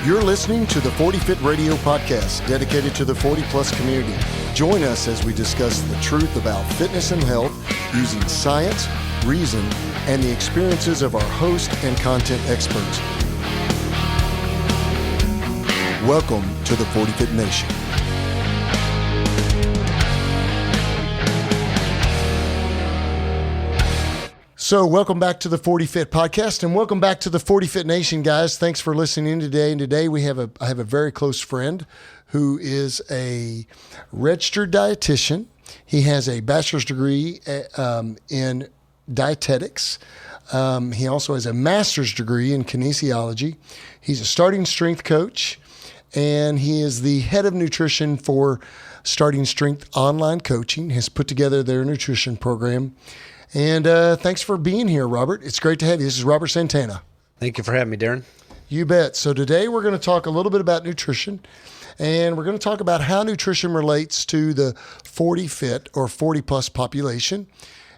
You're listening to the 40 Fit Radio podcast, dedicated to the 40-plus community. Join us as we discuss the truth about fitness and health using science, reason, and the experiences of our host and content experts. Welcome to the 40 Fit Nation. So welcome back to the 40 Fit podcast, and welcome back to the 40 Fit Nation, guys. Thanks for listening in today. And today I have a very close friend who is a registered dietitian. He has a bachelor's degree in dietetics. He also has a master's degree in kinesiology. He's a starting strength coach, and he is the head of nutrition for Starting Strength Online Coaching. Has put together their nutrition program. And thanks for being here, Robert. It's great to have you. This is Robert Santana. Thank you for having me, Darren. You bet. So today we're going to talk a little bit about nutrition, and we're going to talk about how nutrition relates to the 40 fit or 40 plus population.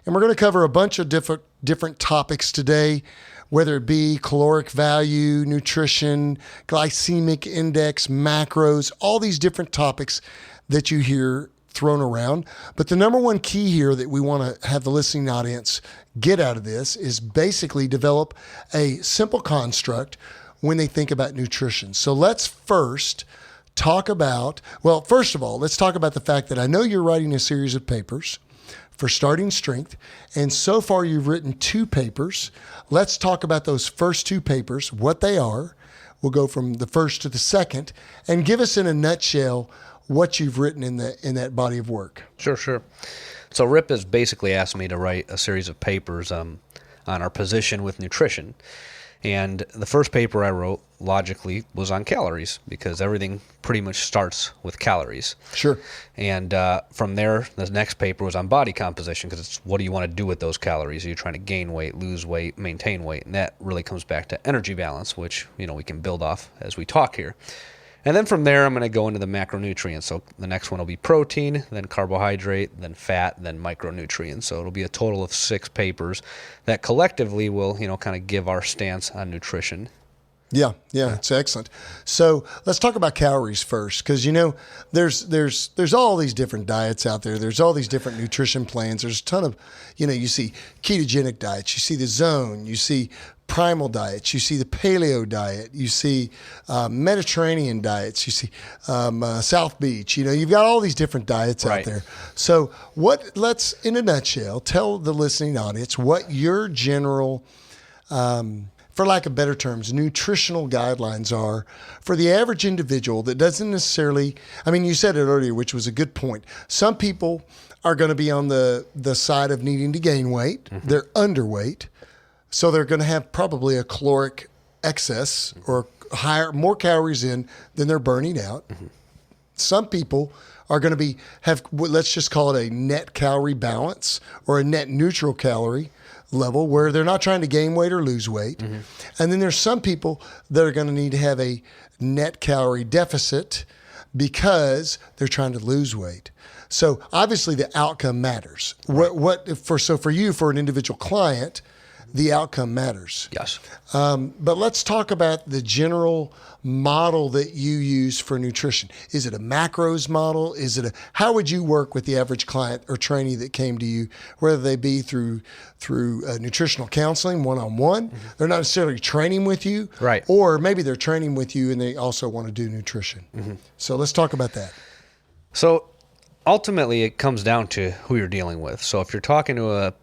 And we're going to cover a bunch of different topics today, whether it be caloric value, nutrition, glycemic index, macros, all these different topics that you hear thrown around. But the number one key here that we want to have the listening audience get out of this is basically develop a simple construct when they think about nutrition. So let's first talk about, first of all, let's talk about the fact that I know you're writing a series of papers for Starting Strength, and so far you've written 2 papers. Let's talk about those first 2 papers, what they are. We'll go from the first to the second, and give us in a nutshell what you've written in that body of work. Sure. So Rip has basically asked me to write a series of papers on our position with nutrition. And the first paper I wrote, logically, was on calories, because everything pretty much starts with calories. Sure. And from there, the next paper was on body composition, because it's what do you want to do with those calories? Are you trying to gain weight, lose weight, maintain weight? And that really comes back to energy balance, which we can build off as we talk here. And then from there, I'm going to go into the macronutrients. So the next one will be protein, then carbohydrate, then fat, then micronutrients. So it'll be a total of 6 papers that collectively will, kind of give our stance on nutrition. Yeah, it's excellent. So let's talk about calories first, because there's all these different diets out there. There's all these different nutrition plans. There's a ton of, you see ketogenic diets, you see the zone, you see primal diets, you see the paleo diet, you see Mediterranean diets, you see South Beach. You've got all these different diets out there. So let's, in a nutshell, tell the listening audience what your general, for lack of better terms, nutritional guidelines are for the average individual that doesn't necessarily, you said it earlier, which was a good point. Some people are going to be on the side of needing to gain weight. Mm-hmm. They're underweight. So they're going to have probably a caloric excess or more calories in than they're burning out. Mm-hmm. Some people are going to have, let's just call it a net calorie balance or a net neutral calorie level, where they're not trying to gain weight or lose weight. Mm-hmm. And then there's some people that are going to need to have a net calorie deficit because they're trying to lose weight. So obviously the outcome matters. Right. For you, for an individual client, the outcome matters. Yes. But let's talk about the general model that you use for nutrition. Is it a macros model? How would you work with the average client or trainee that came to you, whether they be through nutritional counseling, one-on-one? Mm-hmm. They're not necessarily training with you. Right. Or maybe they're training with you and they also want to do nutrition. Mm-hmm. So let's talk about that. So ultimately it comes down to who you're dealing with. So if you're talking to a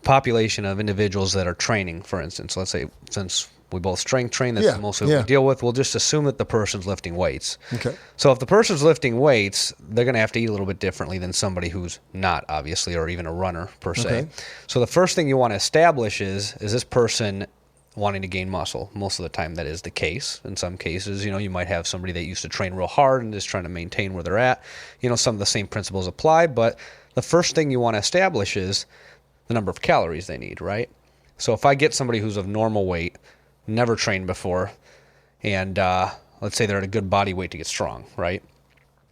population of individuals that are training, for instance, let's say, since we both strength train, that's mostly what we deal with, we'll just assume that the person's lifting weights. Okay. So if the person's lifting weights, they're going to have to eat a little bit differently than somebody who's not, obviously, or even a runner per se. Okay. So the first thing you want to establish is this person wanting to gain muscle? Most of the time that is the case. In some cases, you might have somebody that used to train real hard and just trying to maintain where they're at. Some of the same principles apply, but the first thing you want to establish is the number of calories they need, right? So if I get somebody who's of normal weight, never trained before, and let's say they're at a good body weight to get strong, right?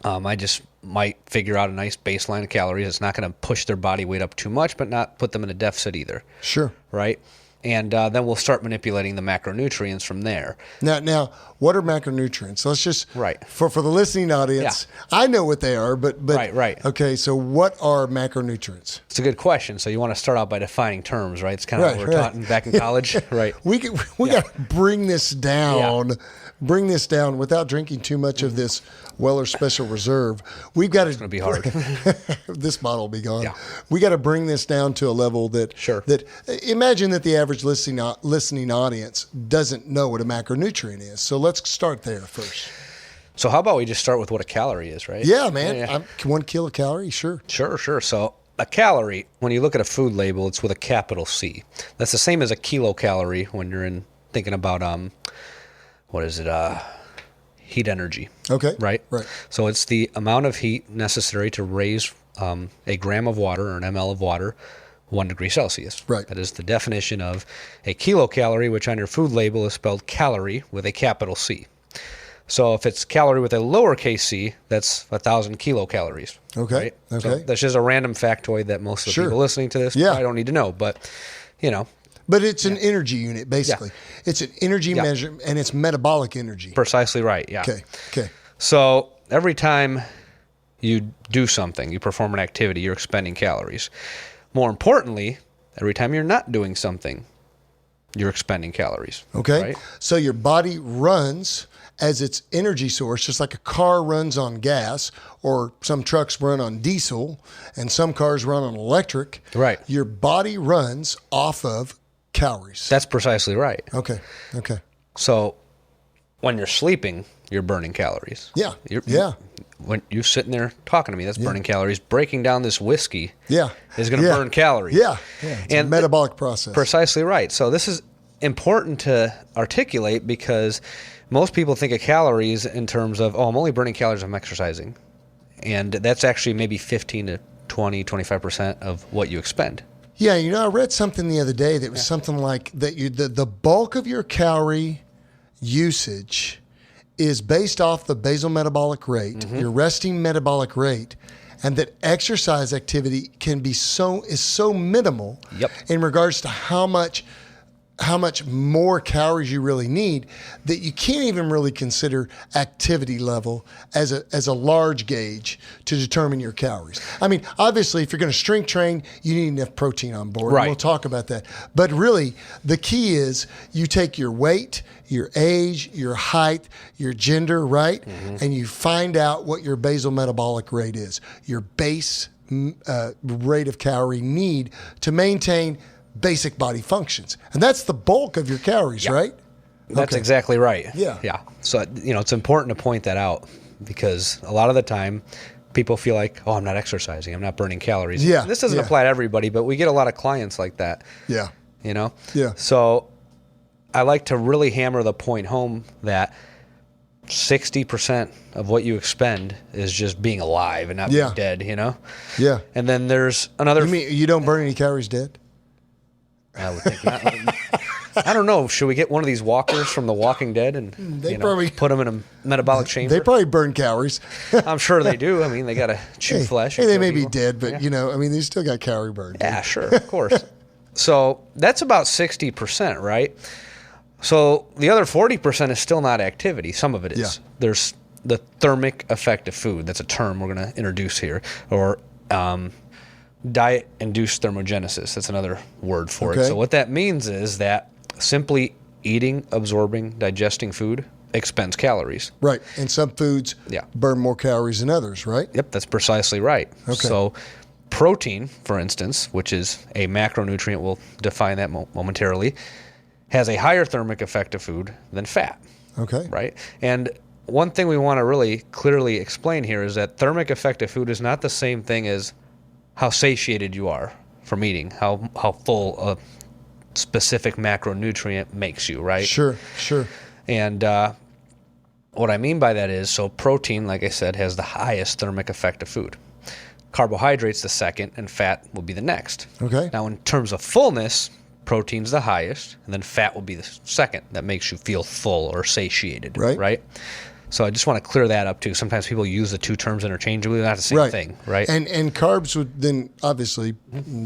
I just might figure out a nice baseline of calories. It's not going to push their body weight up too much, but not put them in a deficit either. Sure. Right? And then we'll start manipulating the macronutrients from there. Now, what are macronutrients? Let's just Right. for the listening audience. I know what they are, but Right. Okay, so what are macronutrients? It's a good question. So you want to start out by defining terms, right? It's kind of what we're taught back in college, right? We got to bring this down. Bring this down without drinking too much of this Weller Special Reserve. We've got to. It's going to be hard. This bottle will be gone. Yeah. We got to bring this down to a level that. Sure. That imagine that the average listening audience doesn't know what a macronutrient is. So let's start there first. So how about we just start with what a calorie is, right? Yeah, man. 1 kilocalorie, sure. Sure. So a calorie, when you look at a food label, it's with a capital C. That's the same as a kilocalorie when you're thinking about what is it? Heat energy. Okay. Right? Right. So it's the amount of heat necessary to raise a gram of water or an ml of water 1 degree Celsius. Right. That is the definition of a kilocalorie, which on your food label is spelled calorie with a capital C. So if it's calorie with a lowercase c, that's 1,000 kilocalories. Okay. Right? Okay. So that's just a random factoid that most of the people listening to this probably don't need to know. But, But it's an energy unit, basically. Yeah. It's an energy measure, and it's metabolic energy. Precisely right, yeah. Okay. So every time you do something, you perform an activity, you're expending calories. More importantly, every time you're not doing something, you're expending calories. Okay. Right? So your body runs as its energy source, just like a car runs on gas, or some trucks run on diesel, and some cars run on electric. Right. Your body runs off of calories. That's precisely right. Okay. So when you're sleeping, you're burning calories. Yeah. When you're sitting there talking to me, that's burning calories. Breaking down this whiskey is going to burn calories. Yeah. It's a metabolic process. Precisely right. So this is important to articulate because most people think of calories in terms of, I'm only burning calories, I'm exercising. And that's actually maybe 15 to 20, 25% of what you expend. Yeah, I read something the other day that was something like that the bulk of your calorie usage is based off the basal metabolic rate, your resting metabolic rate, and that exercise activity is so minimal in regards to how much more calories you really need that you can't even really consider activity level as a large gauge to determine your calories. I mean, obviously, if you're going to strength train, you need enough protein on board. Right. And we'll talk about that. But really, the key is you take your weight, your age, your height, your gender, right? And you find out what your basal metabolic rate is, your base rate of calorie need to maintain basic body functions. And that's the bulk of your calories, right? That's exactly right. Yeah. So, it's important to point that out because a lot of the time people feel like, I'm not exercising, I'm not burning calories. Yeah. And this doesn't apply to everybody, but we get a lot of clients like that. Yeah. Yeah. So I like to really hammer the point home that 60% of what you expend is just being alive and not being dead, Yeah. And then there's another... You mean you don't burn any calories dead? I would think not. I don't know. Should we get one of these walkers from The Walking Dead and put them in a metabolic chamber? They probably burn calories. I'm sure they do. I mean, they got to chew flesh. Hey, they may be dead, but they still got calorie burn. Yeah, sure, of course. So that's about 60%, right? So the other 40% is still not activity. Some of it is. Yeah. There's the thermic effect of food. That's a term we're going to introduce here. Or diet-induced thermogenesis. That's another word for it. So what that means is that simply eating, absorbing, digesting food expends calories. Right. And some foods burn more calories than others, right? Yep, that's precisely right. Okay. So protein, for instance, which is a macronutrient, we'll define that momentarily, has a higher thermic effect of food than fat. Okay. Right? And one thing we want to really clearly explain here is that thermic effect of food is not the same thing as how satiated you are from eating, how full a specific macronutrient makes you, right? Sure. And what I mean by that is, so protein, like I said, has the highest thermic effect of food. Carbohydrates the second, and fat will be the next. Okay. Now, in terms of fullness, protein's the highest, and then fat will be the second. That makes you feel full or satiated, right? So I just want to clear that up too. Sometimes people use the two terms interchangeably. They're not the same thing, right? And carbs would then, obviously,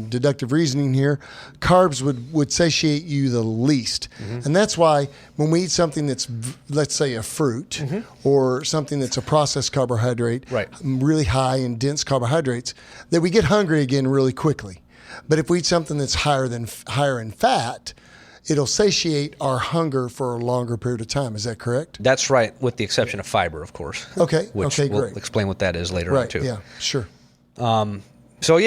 deductive reasoning here, carbs would satiate you the least. And that's why when we eat something that's, let's say, a fruit or something that's a processed carbohydrate, really high in dense carbohydrates, that we get hungry again really quickly. But if we eat something that's higher in fat, it'll satiate our hunger for a longer period of time. Is that correct? That's right, with the exception of fiber, of course. Okay. Which okay, we'll great. explain what that is later on, too. Yeah, sure. So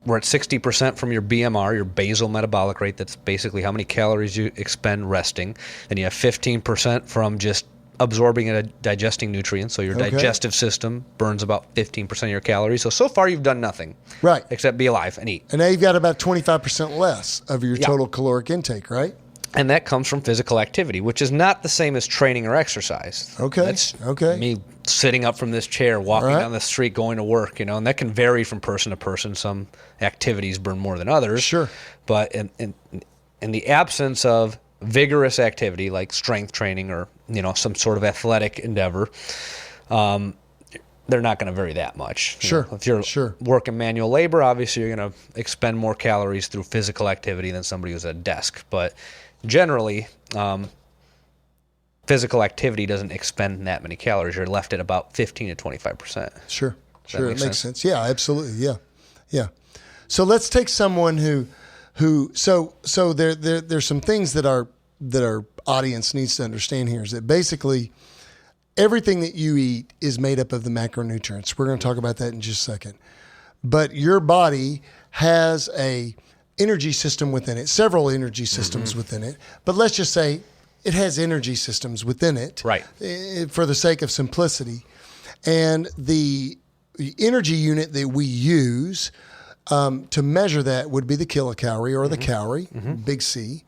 we're at 60% from your BMR, your basal metabolic rate. That's basically how many calories you expend resting. Then you have 15% from just absorbing and digesting nutrients. So your digestive system burns about 15% of your calories. So far you've done nothing. Right. Except be alive and eat. And now you've got about 25% less of your total caloric intake, right? And that comes from physical activity, which is not the same as training or exercise. Okay. That's me sitting up from this chair, walking down the street, going to work, and that can vary from person to person. Some activities burn more than others. Sure. But in the absence of vigorous activity like strength training or some sort of athletic endeavor, they're not going to vary that much. Sure. If you're working manual labor, obviously you're going to expend more calories through physical activity than somebody who's at a desk. But generally, physical activity doesn't expend that many calories. You're left at about 15 to 25%. Sure. It makes sense. Yeah, absolutely. Yeah. So let's take someone who there's some things that our audience needs to understand here is that basically everything that you eat is made up of the macronutrients. We're going to talk about that in just a second. But your body has a energy system within it, several energy systems within it. But let's just say it has energy systems within it, right? For the sake of simplicity. And the energy unit that we use to measure that would be the kilocalorie or the calorie, big C.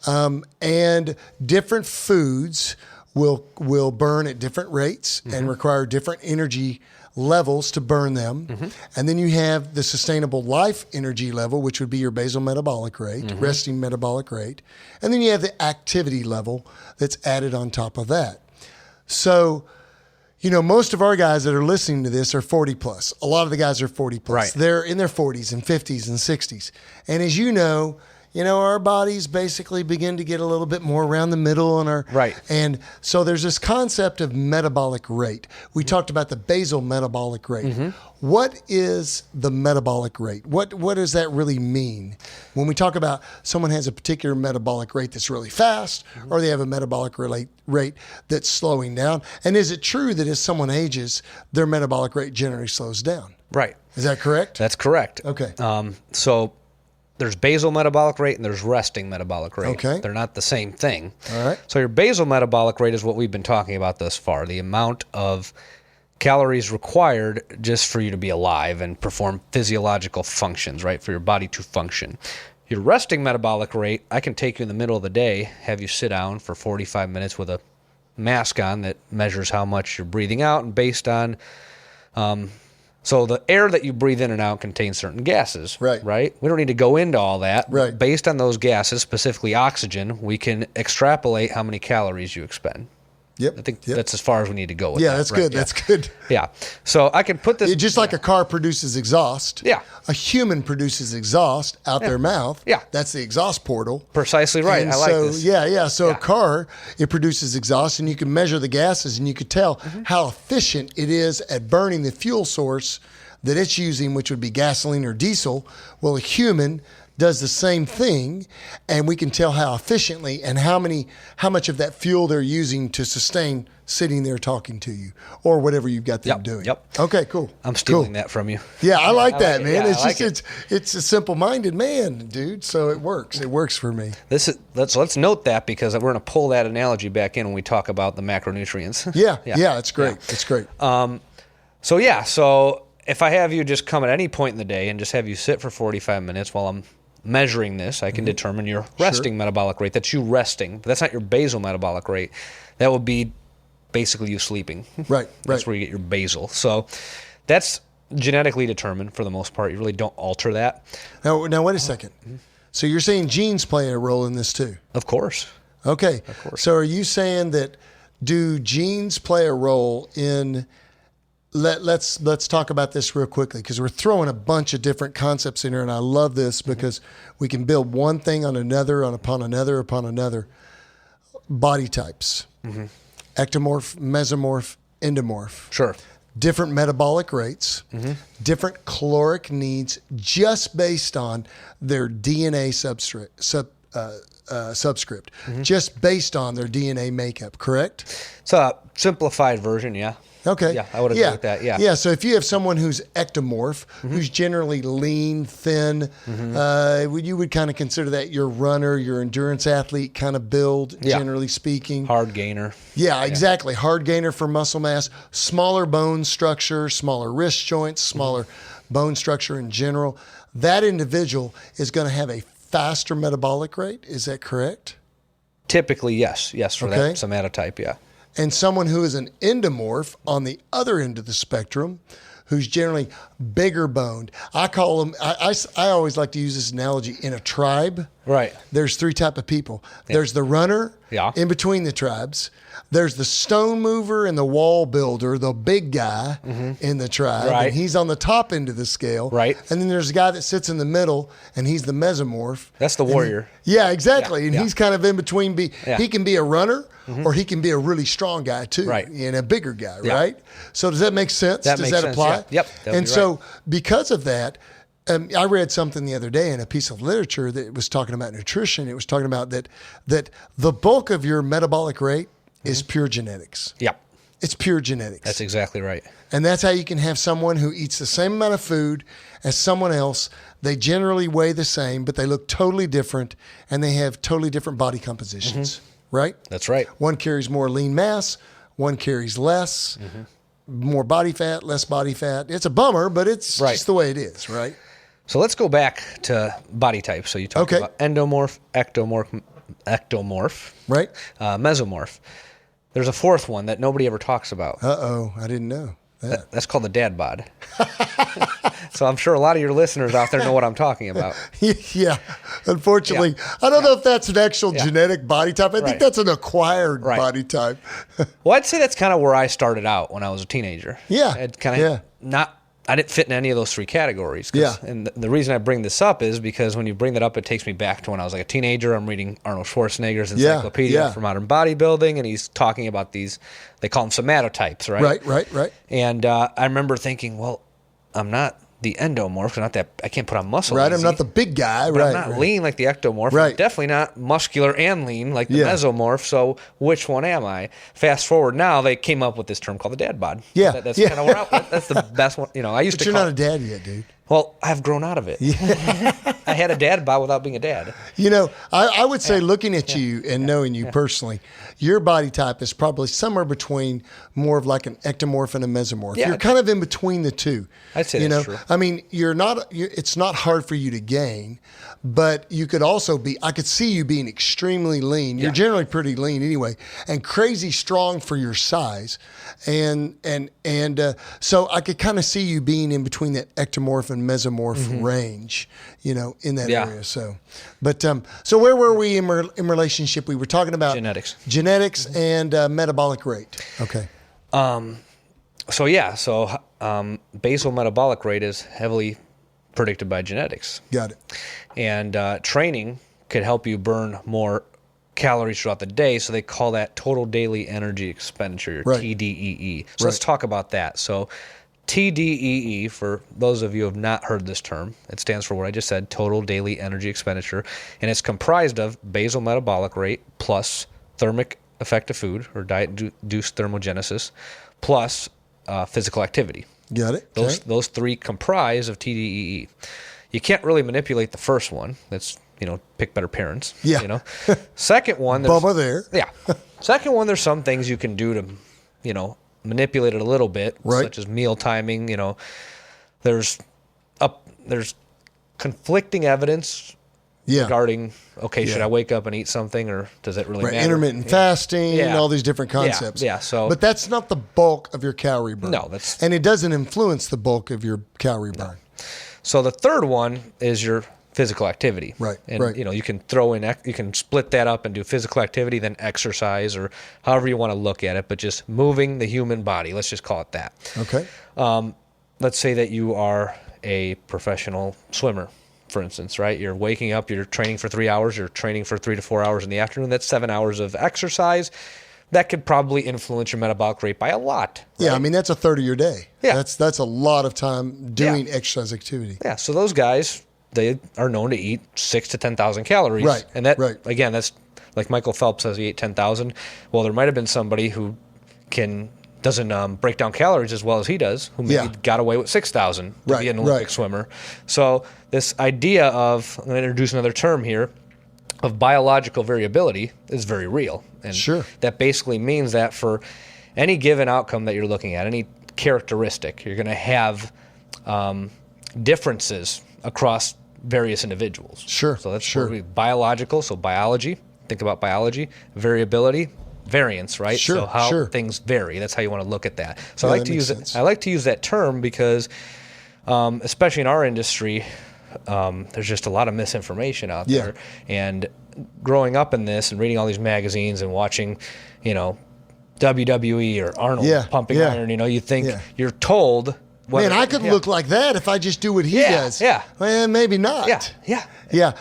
And different foods will burn at different rates and require different energy levels to burn them. And then you have the sustainable life energy level, which would be your basal metabolic rate, resting metabolic rate. And then you have the activity level that's added on top of that. So, most of our guys that are listening to this are 40 plus. A lot of the guys are 40 plus. Right. They're in their 40s and 50s and 60s. And as you know, our bodies basically begin to get a little bit more around the middle and so there's this concept of metabolic rate. We talked about the basal metabolic rate. What is the metabolic rate? What does that really mean? When we talk about someone has a particular metabolic rate that's really fast or they have a metabolic rate that's slowing down, and is it true that as someone ages, their metabolic rate generally slows down? Right. Is that correct? That's correct. Okay. So there's basal metabolic rate and there's resting metabolic rate. Okay. They're not the same thing. All right. So your basal metabolic rate is what we've been talking about thus far, the amount of calories required just for you to be alive and perform physiological functions, right, for your body to function. Your resting metabolic rate, I can take you in the middle of the day, have you sit down for 45 minutes with a mask on that measures how much you're breathing out, and based on so the air that you breathe in and out contains certain gases, right? We don't need to go into all that. Right. Based on those gases, specifically oxygen, we can extrapolate how many calories you expend. Yep. I think that's as far as we need to go with that. Yeah, that's good. Yeah. That's good. Yeah. So I can put this... Just like a car produces exhaust. Yeah. A human produces exhaust out their mouth. Yeah. That's the exhaust portal. Precisely right. And I like this. Yeah. So a car, it produces exhaust, and you can measure the gases, and you could tell how efficient it is at burning the fuel source that it's using, which would be gasoline or diesel. Well, a human does the same thing, and we can tell how efficiently and how much of that fuel they're using to sustain sitting there talking to you or whatever you've got them doing. Yep. Okay, cool. I'm stealing that from you. Yeah, I like that, man. Yeah, it's a simple-minded man, dude. So it works. It works for me. Let's note that, because we're going to pull that analogy back in when we talk about the macronutrients. Yeah, it's great. Yeah. It's great. So if I have you just come at any point in the day and just have you sit for 45 minutes while I'm measuring this, I can determine your resting metabolic rate. That's you resting. But that's not your basal metabolic rate. That would be basically you sleeping. Right. That's where you get your basal. So that's genetically determined for the most part. You really don't alter that. Now wait a second. So you're saying genes play a role in this too? Of course. Okay. Of course. So are you saying that do genes play a role in? Let's talk about this real quickly because we're throwing a bunch of different concepts in here, and I love this because we can build one thing on another, upon another. Body types: ectomorph, mesomorph, endomorph. Sure. Different metabolic rates, different caloric needs, just based on their DNA subscript, just based on their DNA makeup. Correct? It's a simplified version, yeah. Okay. Yeah, I would agree with that. Yeah. Yeah. So if you have someone who's ectomorph, who's generally lean, thin, you would kind of consider that your runner, your endurance athlete kind of build, generally speaking. Hard gainer. Yeah, exactly. Hard gainer for muscle mass, smaller bone structure, smaller wrist joints, smaller bone structure in general. That individual is going to have a faster metabolic rate. Is that correct? Typically, yes. Yes, for that somatotype, yeah. And someone who is an endomorph on the other end of the spectrum, who's generally bigger boned. I call them, I always like to use this analogy, in a tribe. Right. There's three types of people. There's the runner in between the tribes. There's the stone mover and the wall builder, the big guy in the tribe. Right. And he's on the top end of the scale. Right. And then there's a guy that sits in the middle, and he's the mesomorph. That's the warrior. Yeah, exactly. And he's kind of in between. He can be a runner, or he can be a really strong guy too, right, and a bigger guy, right? So does that make sense? Does that apply? Yeah. Yep. And so because of that, I read something the other day in a piece of literature that was talking about nutrition. It was talking about that the bulk of your metabolic rate is pure genetics. Yep. It's pure genetics. That's exactly right. And that's how you can have someone who eats the same amount of food as someone else. They generally weigh the same, but they look totally different, and they have totally different body compositions, right? That's right. One carries more lean mass, one carries less, more body fat, less body fat. It's a bummer, but it's just the way it is, right? So let's go back to body types. So you talked about endomorph, ectomorph, right? Mesomorph. There's a fourth one that nobody ever talks about. Uh-oh, I didn't know that. That's called the dad bod. So I'm sure a lot of your listeners out there know what I'm talking about. Yeah, unfortunately. I don't know if that's an actual genetic body type. I think that's an acquired body type. Well, I'd say that's kind of where I started out when I was a teenager. Yeah. I didn't fit in any of those three categories. And the reason I bring this up is because when you bring that up, it takes me back to when I was like a teenager. I'm reading Arnold Schwarzenegger's encyclopedia for modern bodybuilding, and he's talking about these, they call them somatotypes, right? Right. And I remember thinking, well, I'm not the endomorph. I'm not that, I can't put on muscle. Right, I'm not the big guy. But I'm not lean like the ectomorph. Right. I'm definitely not muscular and lean like the mesomorph. So which one am I? Fast forward now, they came up with this term called the dad bod. Yeah. That's kind of where that's the best one. I used but to you're not a dad yet, dude. Well, I've grown out of it. I had a dad bod without being a dad. I would say looking at you and knowing you personally, your body type is probably somewhere between more of like an ectomorph and a mesomorph. You're kind of in between the two. I'd say that's true. I mean, it's not hard for you to gain, but you could also I could see you being extremely lean. You're generally pretty lean anyway, and crazy strong for your size. And so I could kind of see you being in between that ectomorph and mesomorph range, in that area. So, but so where were we in relationship? We were talking about genetics and metabolic rate. Okay. Basal metabolic rate is heavily predicted by genetics. Got it. And training could help you burn more calories throughout the day, so they call that total daily energy expenditure, TDEE. So let's talk about that. So TDEE, for those of you who have not heard this term, it stands for what I just said, total daily energy expenditure, and it's comprised of basal metabolic rate plus thermic effect of food, or diet-induced thermogenesis, plus physical activity. Got it. Those three comprise of TDEE. You can't really manipulate the first one. That's, pick better parents. Yeah. Second one, Bubba there. Yeah. Second one, there's some things you can do to, manipulate it a little bit, such as meal timing. There's conflicting evidence regarding, should I wake up and eat something, or does it really matter? Intermittent fasting and all these different concepts. But that's not the bulk of your calorie burn. No, and it doesn't influence the bulk of your calorie burn. So the third one is your physical activity. Right. And, right. you can throw in, you can split that up and do physical activity, then exercise, or however you want to look at it, but just moving the human body. Let's just call it that. Okay. Let's say that you are a professional swimmer, for instance, right? You're waking up, you're training for 3 hours, you're training for 3 to 4 hours in the afternoon. That's 7 hours of exercise. That could probably influence your metabolic rate by a lot. Right? Yeah, I mean, that's a third of your day. Yeah. That's a lot of time doing exercise activity. Yeah, so those guys, they are known to eat 6,000 to 10,000 calories. Right. And that, right. again, that's like Michael Phelps says he ate 10,000. Well, there might have been somebody who doesn't break down calories as well as he does, who maybe got away with 6,000 to be an Olympic swimmer. So this idea of, I'm going to introduce another term here, of biological variability is very real. And that basically means that for any given outcome that you're looking at, any characteristic, you're going to have differences across various individuals. Sure. So that's biological, so biology, think about biology, variability, variance, right? Sure. So how things vary. That's how you want to look at that. So I like to use it. I like to use that term because, especially in our industry, there's just a lot of misinformation out there. And growing up in this and reading all these magazines and watching, WWE or Arnold pumping iron, you think you're told. Man, I could look like that if I just do what he does. Yeah. Well, maybe not. Yeah.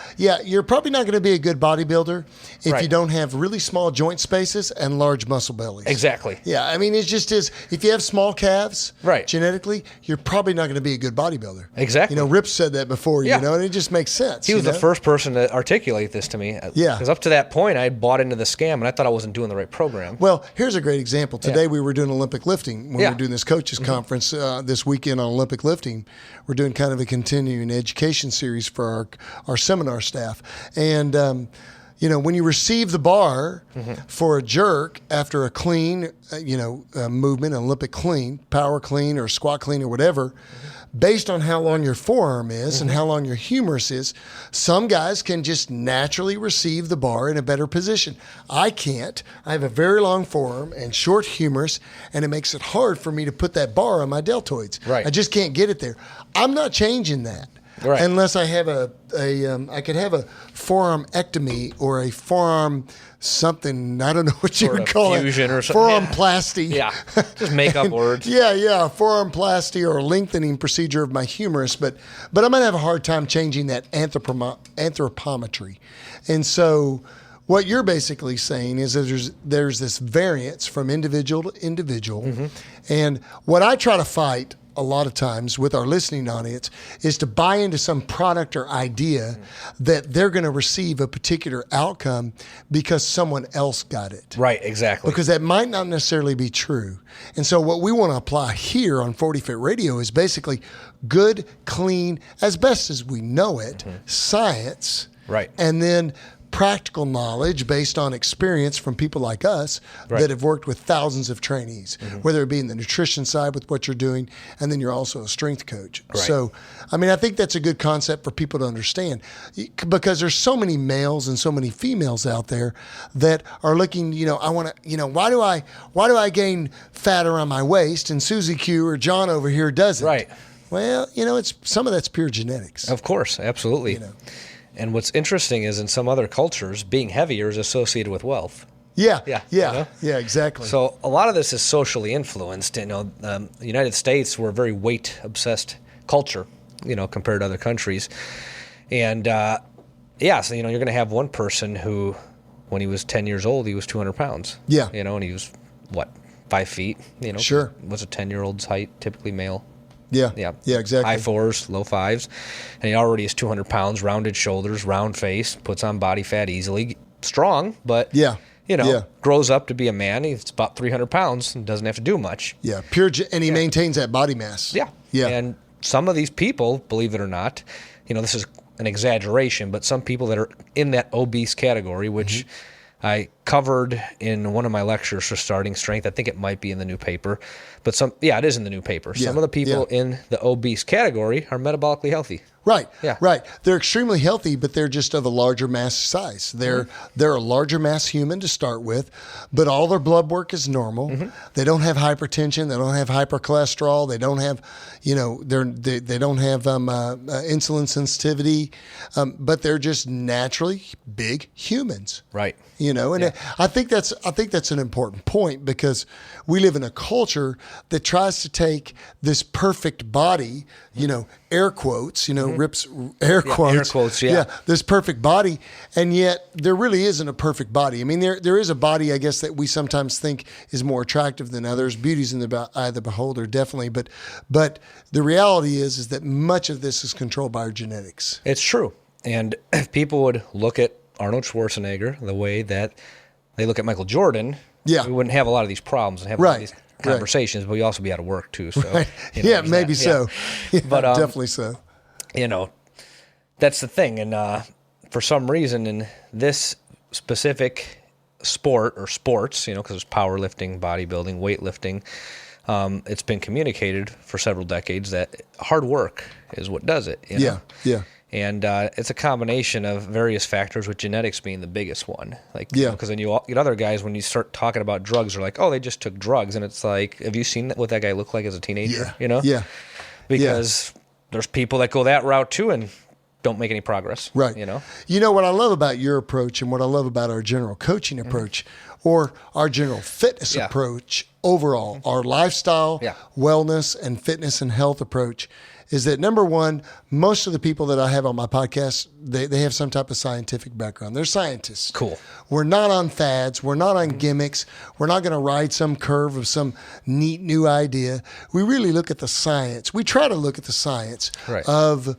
You're probably not going to be a good bodybuilder if you don't have really small joint spaces and large muscle bellies. Exactly. Yeah, I mean, it's just if you have small calves, genetically, you're probably not going to be a good bodybuilder. Exactly. Rip said that before, and it just makes sense. He was the first person to articulate this to me. Yeah. Because up to that point, I had bought into the scam, and I thought I wasn't doing the right program. Well, here's a great example. Today we were doing Olympic lifting when we were doing this coaches conference this weekend on Olympic lifting. We're doing kind of a continuing education series for our seminar staff. And, when you receive the bar for a jerk after a clean, movement, an Olympic clean, power clean or squat clean or whatever, based on how long your forearm is and how long your humerus is, some guys can just naturally receive the bar in a better position. I can't. I have a very long forearm and short humerus, and it makes it hard for me to put that bar on my deltoids. Right. I just can't get it there. I'm not changing that. Right. Unless I have I could have a forearm ectomy or a forearm something, I don't know what you would call it. Fusion or something. Forearm plasty. Yeah, just make up words. Yeah, forearm plasty or a lengthening procedure of my humerus, but I'm going to have a hard time changing that anthropometry. And so what you're basically saying is that there's this variance from individual to individual. And what I try to fight a lot of times with our listening audience is to buy into some product or idea that they're going to receive a particular outcome because someone else got it. Right, exactly. Because that might not necessarily be true. And so what we want to apply here on 40 Fit Radio is basically good, clean, as best as we know it, science. Right. And then practical knowledge based on experience from people like us that have worked with thousands of trainees, whether it be in the nutrition side with what you're doing, and then you're also a strength coach. Right. So, I mean, I think that's a good concept for people to understand because there's so many males and so many females out there that are looking, I want to, why do I gain fat around my waist and Susie Q or John over here doesn't? Right. Well, it's some of that's pure genetics. Of course, absolutely. And what's interesting is in some other cultures, being heavier is associated with wealth. Yeah, exactly. So a lot of this is socially influenced. The United States, we're a very weight-obsessed culture, compared to other countries. And, so, you're going to have one person who, when he was 10 years old, he was 200 pounds. Yeah. And he was, 5 feet? Sure. What's a 10-year-old's height, typically male? Yeah, exactly. High fours, low fives. And he already is 200 pounds, rounded shoulders, round face, puts on body fat easily. Strong, but, grows up to be a man. He's about 300 pounds and doesn't have to do much. Yeah, and he maintains that body mass. Yeah. And some of these people, believe it or not, this is an exaggeration, but some people that are in that obese category, which I covered in one of my lectures for starting strength. I think it might be in the new paper, but it is in the new paper. Yeah, some of the people in the obese category are metabolically healthy. Right. Yeah. Right. They're extremely healthy, but they're just of a larger mass size. They're a larger mass human to start with, but all their blood work is normal. They don't have hypertension. They don't have hypercholesterol. They don't have, they don't have insulin sensitivity, but they're just naturally big humans. Right. And I think that's an important point, because we live in a culture that tries to take this perfect body, air quotes, rips air quotes. Air quotes, yeah. This perfect body, and yet there really isn't a perfect body. I mean, there is a body, I guess, that we sometimes think is more attractive than others. Beauty's in the eye of the beholder, definitely, but the reality is that much of this is controlled by our genetics. It's true. And if people would look at Arnold Schwarzenegger the way that they look at Michael Jordan, we wouldn't have a lot of these problems and have a lot of these conversations, but we'd also be out of work too. So maybe so. Yeah, but definitely so. That's the thing. And for some reason in this specific sport or sports, because there's powerlifting, bodybuilding, weightlifting, it's been communicated for several decades that hard work is what does it. Yeah. And it's a combination of various factors, with genetics being the biggest one. Because then you get other guys, when you start talking about drugs, are like, oh, they just took drugs. And it's like, have you seen what that guy looked like as a teenager? Yeah. Because there's people that go that route too and don't make any progress. Right. What I love about your approach, and what I love about our general coaching approach, or our general fitness approach overall, our lifestyle, wellness, and fitness and health approach, is that, number one, most of the people that I have on my podcast, they have some type of scientific background. They're scientists. Cool. We're not on fads. We're not on gimmicks. We're not going to ride some curve of some neat new idea. We really look at the science. We try to look at the science of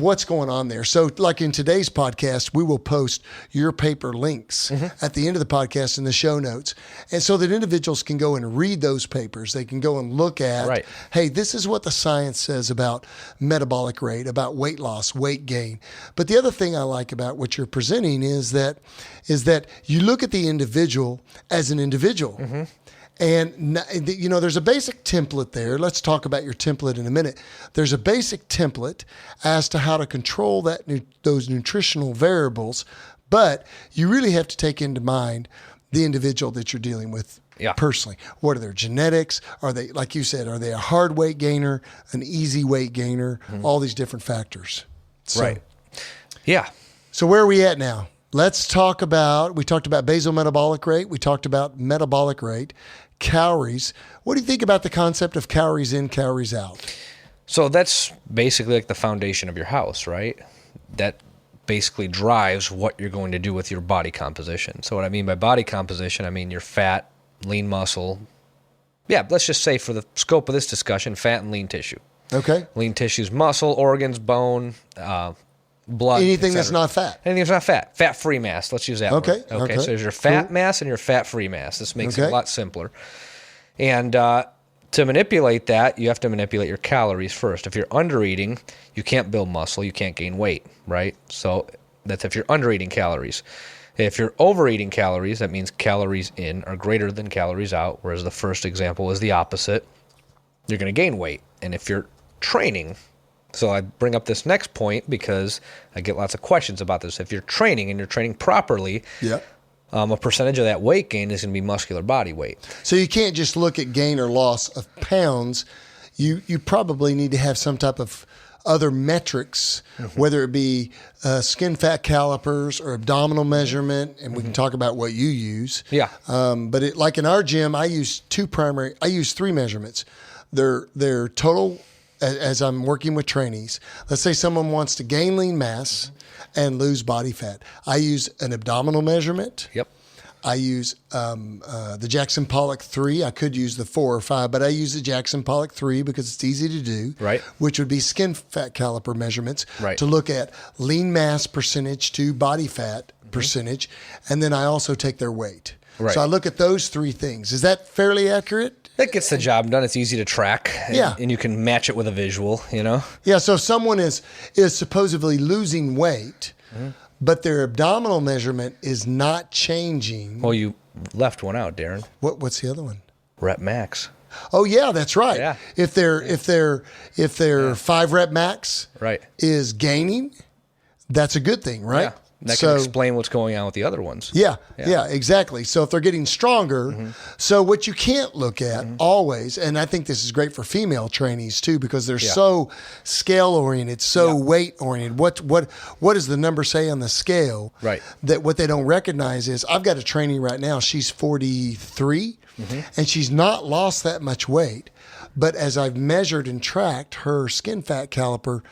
what's going on there. So like in today's podcast, we will post your paper links at the end of the podcast in the show notes. And so that individuals can go and read those papers. They can go and look at, hey, this is what the science says about metabolic rate, about weight loss, weight gain. But the other thing I like about what you're presenting is that you look at the individual as an individual. And, there's a basic template there. Let's talk about your template in a minute. There's a basic template as to how to control those nutritional variables, but you really have to take into mind the individual that you're dealing with personally. What are their genetics? Are they, like you said, are they a hard weight gainer, an easy weight gainer, all these different factors. So, So where are we at now? Let's talk about, we talked about basal metabolic rate. We talked about metabolic rate, calories. What do you think about the concept of calories in, calories out? So that's basically like the foundation of your house, right? That basically drives what you're going to do with your body composition. So what I mean by body composition, I mean your fat, lean muscle. Yeah, let's just say for the scope of this discussion, fat and lean tissue. Okay. Lean tissue is muscle, organs, bone, blood. Anything that's not fat. Anything that's not fat. Fat-free mass. Let's use that word. Okay. So there's your fat mass and your fat-free mass. This makes it a lot simpler. And to manipulate that, you have to manipulate your calories first. If you're under-eating, you can't build muscle. You can't gain weight, right? So that's if you're under-eating calories. If you're overeating calories, that means calories in are greater than calories out, whereas the first example is the opposite. You're going to gain weight. And if you're training, so I bring up this next point because I get lots of questions about this. If you're training and you're training properly, a percentage of that weight gain is going to be muscular body weight. So you can't just look at gain or loss of pounds. You probably need to have some type of other metrics, whether it be skin fat calipers or abdominal measurement, and we can talk about what you use. But like in our gym, I use three measurements. They're total, as I'm working with trainees. Let's say someone wants to gain lean mass and lose body fat. I use an abdominal measurement. I use the Jackson Pollock 3. I could use the 4 or 5, but I use the Jackson Pollock 3 because it's easy to do, which would be skin fat caliper measurements to look at lean mass percentage to body fat percentage. And then I also take their weight. So I look at those three things. Is that fairly accurate? That gets the job done. It's easy to track. And you can match it with a visual, So if someone is supposedly losing weight, but their abdominal measurement is not changing. Well, you left one out, Darren. What's the other one? Rep max. Oh yeah, that's right. Yeah. If their 5 rep max Right. is gaining, that's a good thing, right? Yeah. That can explain what's going on with the other ones. Yeah, exactly. So if they're getting stronger, so what you can't look at always, and I think this is great for female trainees too, because they're so scale oriented, so weight oriented. What does the number say on the scale? Right. That what they don't recognize is I've got a trainee right now. She's 43, and she's not lost that much weight, but as I've measured and tracked her skin fat caliper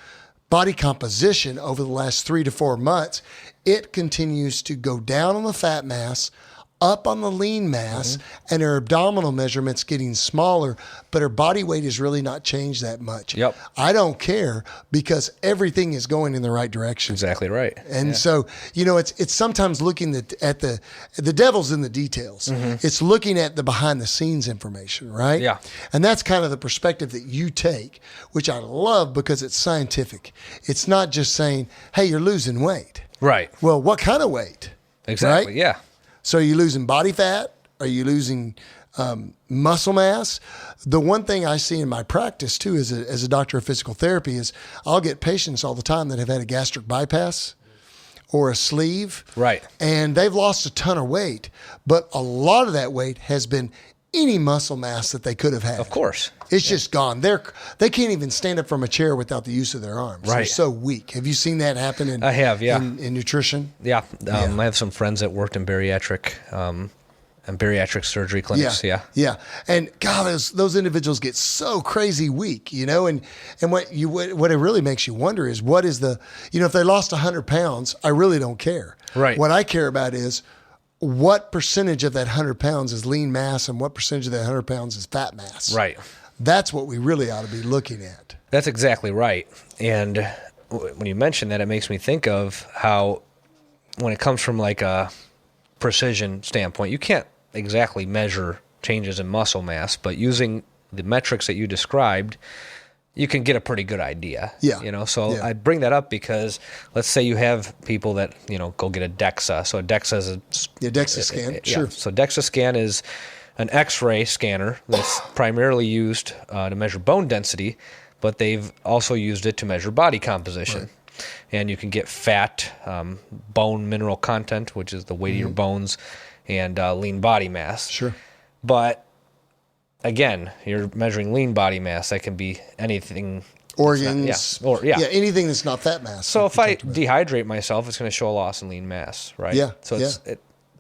body composition over the last 3 to 4 months, it continues to go down on the fat mass, up on the lean mass, and her abdominal measurement's getting smaller, but her body weight has really not changed that much. Yep. I don't care because everything is going in the right direction. Exactly right. And so, it's sometimes looking at the devil's in the details. It's looking at the behind the scenes information, right? Yeah. And that's kind of the perspective that you take, which I love because it's scientific. It's not just saying, hey, you're losing weight. Right. Well, what kind of weight? Exactly. Right? Yeah. So are you losing body fat? Are you losing muscle mass? The one thing I see in my practice too, as a doctor of physical therapy, is I'll get patients all the time that have had a gastric bypass or a sleeve. Right. And they've lost a ton of weight, but a lot of that weight has been any muscle mass that they could have had. Of course. It's just gone. They can't even stand up from a chair without the use of their arms. Right. They're so weak. Have you seen that happen I have, yeah. in nutrition? Yeah. I have some friends that worked in bariatric surgery clinics. Yeah. Yeah. And God, those individuals get so crazy weak, and what it really makes you wonder is what is if they lost 100 pounds, I really don't care. Right. What I care about is what percentage of that 100 pounds is lean mass and what percentage of that 100 pounds is fat mass. Right. That's what we really ought to be looking at. That's exactly right. And when you mention that, it makes me think of how when it comes from like a precision standpoint, you can't exactly measure changes in muscle mass, but using the metrics that you described, you can get a pretty good idea. Yeah. So I bring that up because let's say you have people that, go get a DEXA. So a DEXA is DEXA scan. Sure. So DEXA scan is an X-ray scanner that's primarily used to measure bone density, but they've also used it to measure body composition. Right. And you can get fat, bone mineral content, which is the weight of your bones, and lean body mass. Sure. But again, you're measuring lean body mass. That can be anything. Organs. Anything that's not fat mass. So if I dehydrate myself, it's going to show a loss in lean mass, right? Yeah. So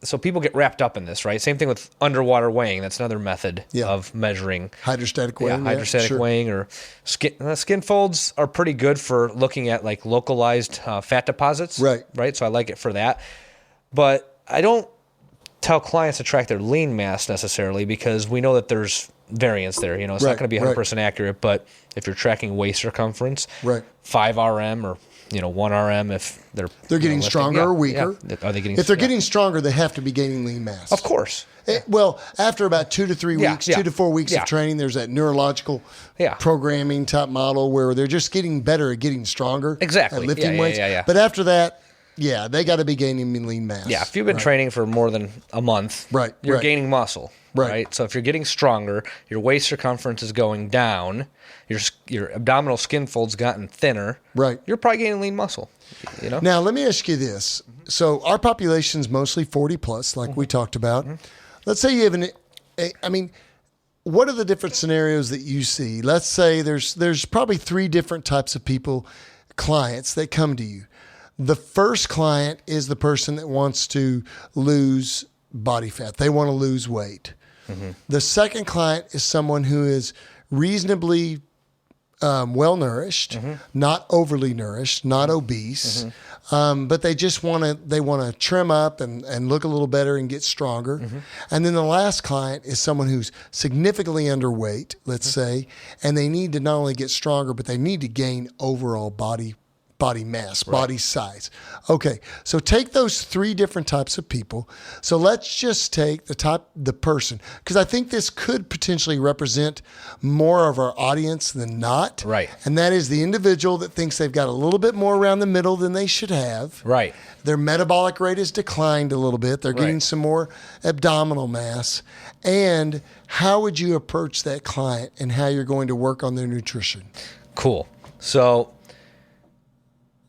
so people get wrapped up in this, right? Same thing with underwater weighing. That's another method of measuring. Hydrostatic weighing. Hydrostatic weighing or skin folds are pretty good for looking at like localized fat deposits. Right. So I like it for that. But I don't tell clients to track their lean mass necessarily because we know that there's variance there. It's not going to be 100% accurate, but if you're tracking waist circumference, 5 RM or 1 RM if they're getting stronger or weaker. Yeah. Are they getting? If they're getting stronger, they have to be gaining lean mass. Of course. Well, after about 2 to 3 weeks, 2 to 4 weeks of training, there's that neurological programming type model where they're just getting better at getting stronger. Exactly. At lifting weights. Yeah. But after that, they got to be gaining lean mass. Yeah, if you've been training for more than a month, you're gaining muscle. Right. So if you're getting stronger, your waist circumference is going down, your abdominal skin fold's gotten thinner. Right. You're probably gaining lean muscle. Now, let me ask you this. So our population's mostly 40 plus, like we talked about. Let's say you have what are the different scenarios that you see? Let's say there's probably 3 different types of clients that come to you. The first client is the person that wants to lose body fat. They want to lose weight. The second client is someone who is reasonably well-nourished, not overly nourished, not obese, but they just want to trim up and look a little better and get stronger. And then the last client is someone who's significantly underweight, let's say, and they need to not only get stronger, but they need to gain overall body body mass, body size. Okay, so take those 3 different types of people. So let's just take the person, because I think this could potentially represent more of our audience than not. Right. And that is the individual that thinks they've got a little bit more around the middle than they should have. Right. Their metabolic rate has declined a little bit. They're getting some more abdominal mass. And how would you approach that client and how you're going to work on their nutrition? Cool. So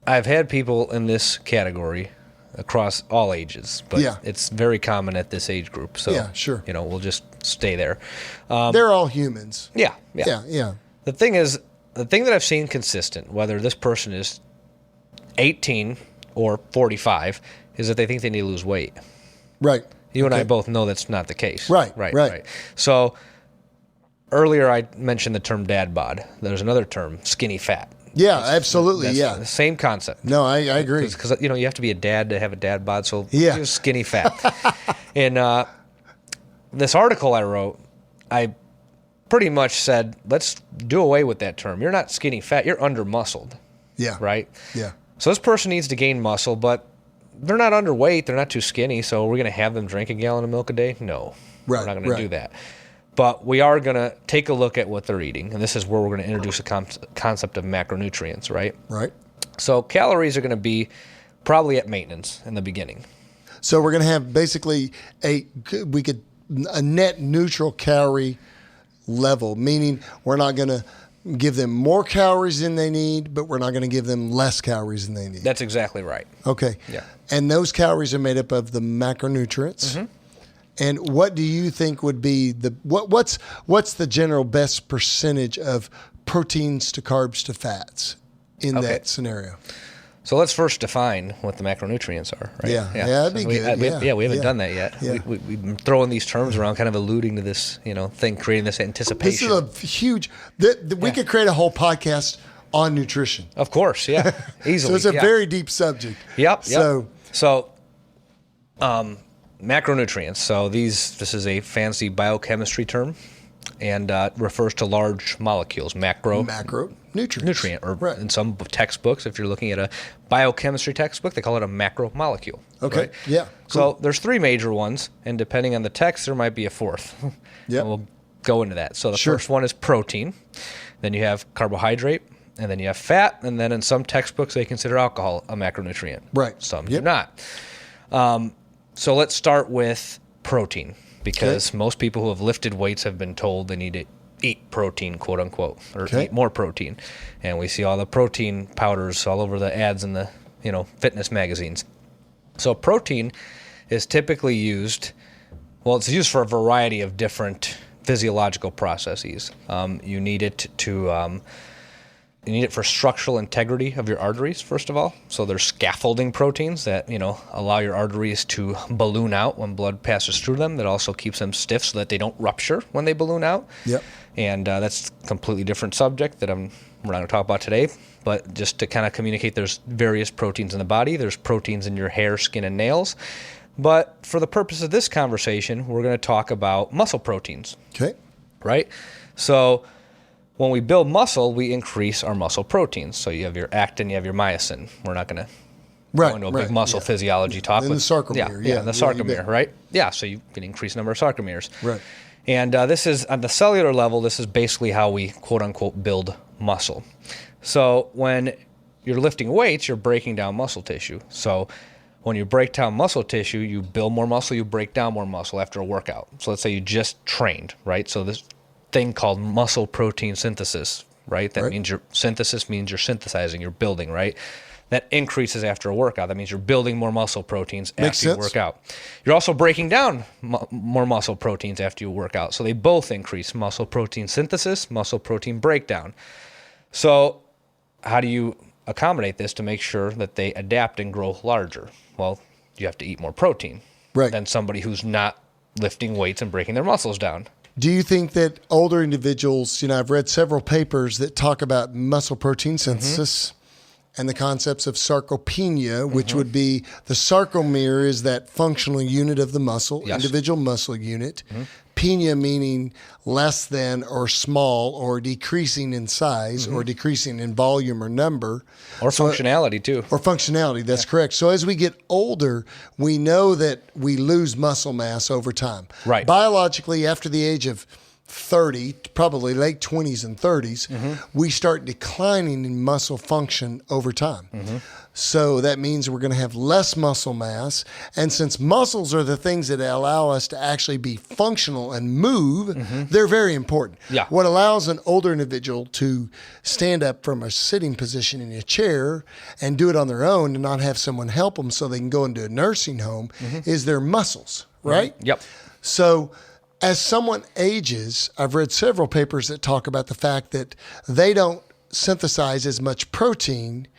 I've had people in this category across all ages, but it's very common at this age group. So, we'll just stay there. They're all humans. Yeah. The thing that I've seen consistent, whether this person is 18 or 45, is that they think they need to lose weight. Right. You and I both know that's not the case. Right. So earlier I mentioned the term dad bod. There's another term, skinny fat. Yeah, absolutely. That's the same concept. No, I agree. Because you have to be a dad to have a dad bod, so just skinny fat. And this article I wrote, I pretty much said, let's do away with that term. You're not skinny fat, you're under-muscled. Yeah. Right? Yeah. So this person needs to gain muscle, but they're not underweight, they're not too skinny, so we're going to have them drink a gallon of milk a day? No. We're not going to do that. But we are going to take a look at what they're eating, and this is where we're going to introduce a concept of macronutrients, right? Right. So calories are going to be probably at maintenance in the beginning. So we're going to have basically a net neutral calorie level, meaning we're not going to give them more calories than they need, but we're not going to give them less calories than they need. That's exactly right. Okay. Yeah. And those calories are made up of the macronutrients. Mm-hmm. And what do you think would be what's the general best percentage of proteins to carbs to fats in that scenario? So let's first define what the macronutrients are, right? Yeah, that'd be good. We haven't done that yet. Yeah. We've been throwing these terms around, kind of alluding to this, thing, creating this anticipation. This is a huge. We could create a whole podcast on nutrition. Of course, yeah, easily. So it's a very deep subject. Yep. So, macronutrients. So this is a fancy biochemistry term, and refers to large molecules. Nutrient, or in some textbooks, if you're looking at a biochemistry textbook, they call it a macromolecule. Okay. Right? Yeah. Cool. So there's 3 major ones, and depending on the text, there might be a 4th. Yeah. We'll go into that. So the first one is protein. Then you have carbohydrate, and then you have fat, and then in some textbooks they consider alcohol a macronutrient. Right. Some do not. So let's start with protein, because most people who have lifted weights have been told they need to eat protein, quote unquote, or eat more protein. And we see all the protein powders all over the ads in the, fitness magazines. So protein is typically used, it's used for a variety of different physiological processes. You need it for structural integrity of your arteries, first of all. So there's scaffolding proteins that, allow your arteries to balloon out when blood passes through them. That also keeps them stiff so that they don't rupture when they balloon out. Yep. And that's a completely different subject that we're not going to talk about today. But just to kind of communicate, there's various proteins in the body. There's proteins in your hair, skin, and nails. But for the purpose of this conversation, we're going to talk about muscle proteins. Okay. Right? So when we build muscle, we increase our muscle proteins. So you have your actin, you have your myosin. We're not going to go into a big muscle physiology talk. And the sarcomere. Yeah, the sarcomere, right? Yeah, so you can increase the number of sarcomeres. Right. And this is, on the cellular level, this is basically how we, quote unquote, build muscle. So when you're lifting weights, you're breaking down muscle tissue. So when you break down muscle tissue, you build more muscle, you break down more muscle after a workout. So let's say you just trained, right? So this thing called muscle protein synthesis, right? That means you're synthesizing, you're building, right? That increases after a workout. That means you're building more muscle proteins after you work out. You're also breaking down more muscle proteins after you work out. So they both increase muscle protein synthesis, muscle protein breakdown. So how do you accommodate this to make sure that they adapt and grow larger? Well, you have to eat more protein than somebody who's not lifting weights and breaking their muscles down. Do you think that older individuals, I've read several papers that talk about muscle protein synthesis and the concepts of sarcopenia, which would be the sarcomere is that functional unit of the muscle, individual muscle unit. Cytopenia meaning less than or small or decreasing in size or decreasing in volume or number. Or functionality too. Or functionality, that's correct. So as we get older, we know that we lose muscle mass over time. Right. Biologically, after the age of 30, probably late 20s and 30s, we start declining in muscle function over time. So that means we're going to have less muscle mass. And since muscles are the things that allow us to actually be functional and move, they're very important. Yeah. What allows an older individual to stand up from a sitting position in a chair and do it on their own and not have someone help them so they can go into a nursing home is their muscles, right? Yep. So as someone ages, I've read several papers that talk about the fact that they don't synthesize as much protein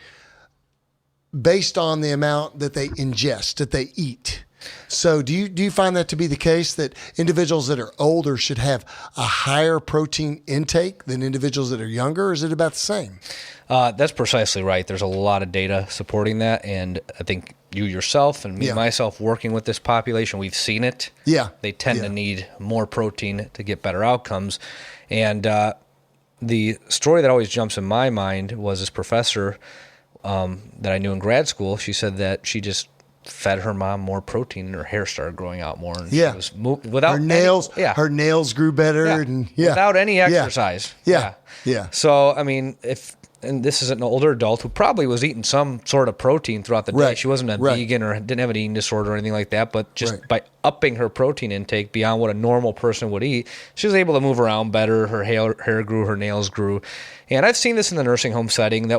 based on the amount that they ingest, that they eat. So do you find that to be the case, that individuals that are older should have a higher protein intake than individuals that are younger, or is it about the same? That's precisely right. There's a lot of data supporting that, and I think you yourself and me myself working with this population, we've seen it. Yeah. They tend to need more protein to get better outcomes. And the story that always jumps in my mind was this professor that I knew in grad school. She said that she just fed her mom more protein and her hair started growing out more. And she was without her nails grew better. And without any exercise. Yeah. So, I mean, and this is an older adult who probably was eating some sort of protein throughout the day. Right. She wasn't a vegan or didn't have an eating disorder or anything like that, but just by upping her protein intake beyond what a normal person would eat, she was able to move around better. Her hair grew, her nails grew. And I've seen this in the nursing home setting.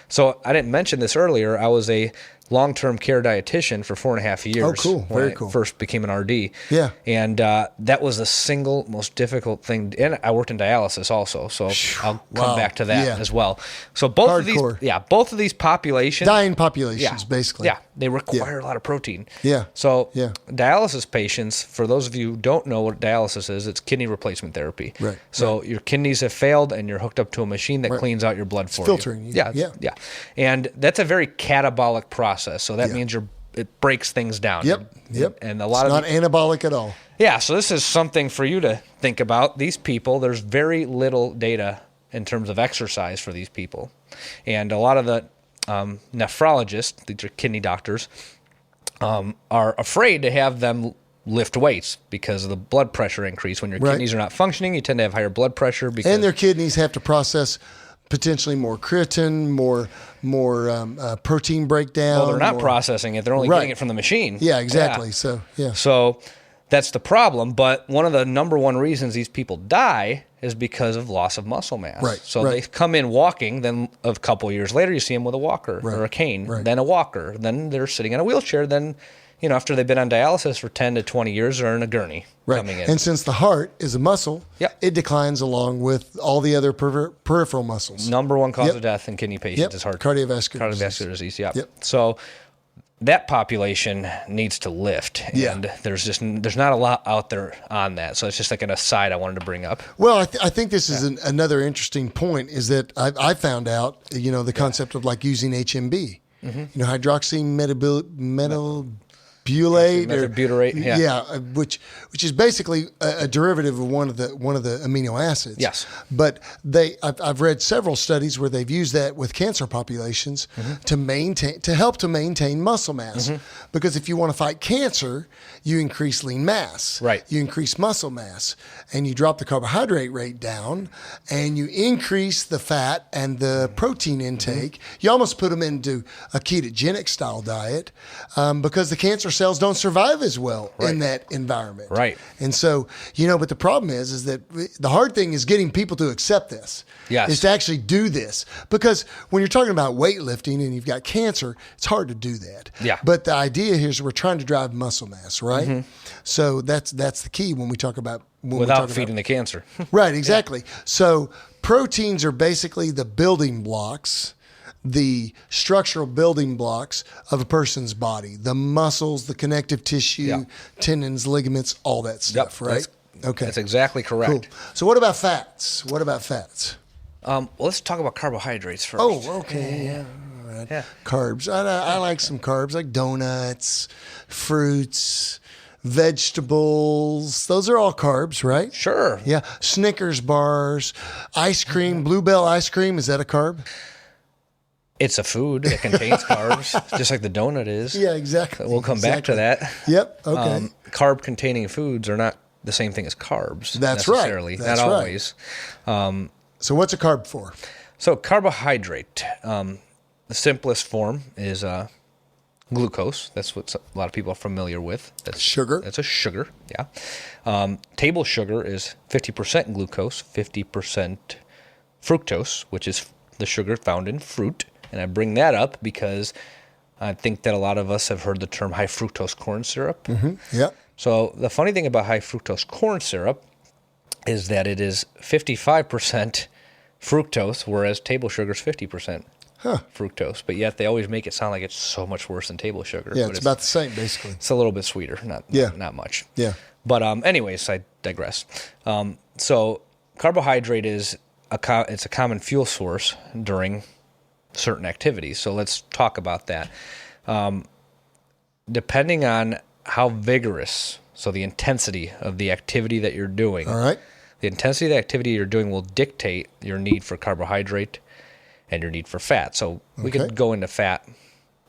So I didn't mention this earlier. I was a long-term care dietitian for 4.5 years. Oh, cool. Very when I first became an RD. Yeah. And that was the single most difficult thing. And I worked in dialysis also, so I'll come back to that as well. So both of these populations, dying populations, basically. Yeah, they require a lot of protein. Yeah. So dialysis patients, for those of you who don't know what dialysis is, it's kidney replacement therapy. Right. So your kidneys have failed and you're hooked up to a machine that cleans out your blood for filtering you. Yeah. And that's a very catabolic process. So that means it breaks things down. Yep. And it's not anabolic at all. Yeah, so this is something for you to think about. These people, there's very little data in terms of exercise for these people. And a lot of the nephrologists, these are kidney doctors, are afraid to have them lift weights because of the blood pressure increase. When your kidneys are not functioning, you tend to have higher blood pressure. And their kidneys have to process potentially more creatine, more protein breakdown. Well, they're not processing it. They're only getting it from the machine. Yeah, exactly. Yeah. So that's the problem. But one of the number one reasons these people die is because of loss of muscle mass. Right. So they come in walking, then a couple years later you see them with a walker or a cane, then a walker, then they're sitting in a wheelchair, then after they've been on dialysis for 10 to 20 years, they're in a gurney coming in. And since the heart is a muscle, it declines along with all the other peripheral muscles. Number one cause of death in kidney patients is heart cardiovascular disease. So that population needs to lift, and there's not a lot out there on that. So it's just like an aside I wanted to bring up. Well, I think this is another interesting point is that I found out, the concept of like using HMB, hydroxy butyrate, which is basically a derivative of one of the amino acids. Yes, but I've read several studies where they've used that with cancer populations to help maintain muscle mass. Because if you want to fight cancer, you increase lean mass, you increase muscle mass, and you drop the carbohydrate rate down, and you increase the fat and the protein intake. You almost put them into a ketogenic style diet because the cancer cells don't survive as well in that environment. Right. And so, but the problem is that the hard thing is getting people to accept this. Yes. Is to actually do this. Because when you're talking about weightlifting and you've got cancer, it's hard to do that. Yeah. But the idea here is we're trying to drive muscle mass, right? So that's the key when we talk about without feeding the cancer. Right, exactly. So proteins are basically the building blocks, the structural building blocks of a person's body, the muscles, the connective tissue, tendons, ligaments, all that stuff, right? That's exactly correct. Cool. So what about fats? Let's talk about carbohydrates first. Oh, okay. Yeah. All right. Carbs. I like some carbs, like donuts, fruits, vegetables. Those are all carbs, right? Sure. Yeah. Snickers bars, ice cream, Bluebell ice cream. Is that a carb? It's a food that contains carbs, just like the donut is. Yeah, exactly. We'll come back to that. Yep. Okay. Carb-containing foods are not the same thing as carbs. That's necessarily. right. That's not right. always. So what's a carb for? So carbohydrate, the simplest form is glucose. That's what a lot of people are familiar with. That's sugar. That's a sugar, yeah. Table sugar is 50% glucose, 50% fructose, which is the sugar found in fruit. And I bring that up because I think that a lot of us have heard the term high fructose corn syrup. Mm-hmm. Yep. So the funny thing about high fructose corn syrup is that it is 55% fructose, whereas table sugar is 50% fructose. But yet they always make it sound like it's so much worse than table sugar. Yeah, but it's about the same, basically. It's a little bit sweeter, not much. Yeah. But anyways, I digress. So carbohydrate is it's a common fuel source during certain activities. So let's talk about that. Depending on how vigorous, so the intensity of the activity that you're doing. All right. The intensity of the activity you're doing will dictate your need for carbohydrate and your need for fat. So we could go into fat.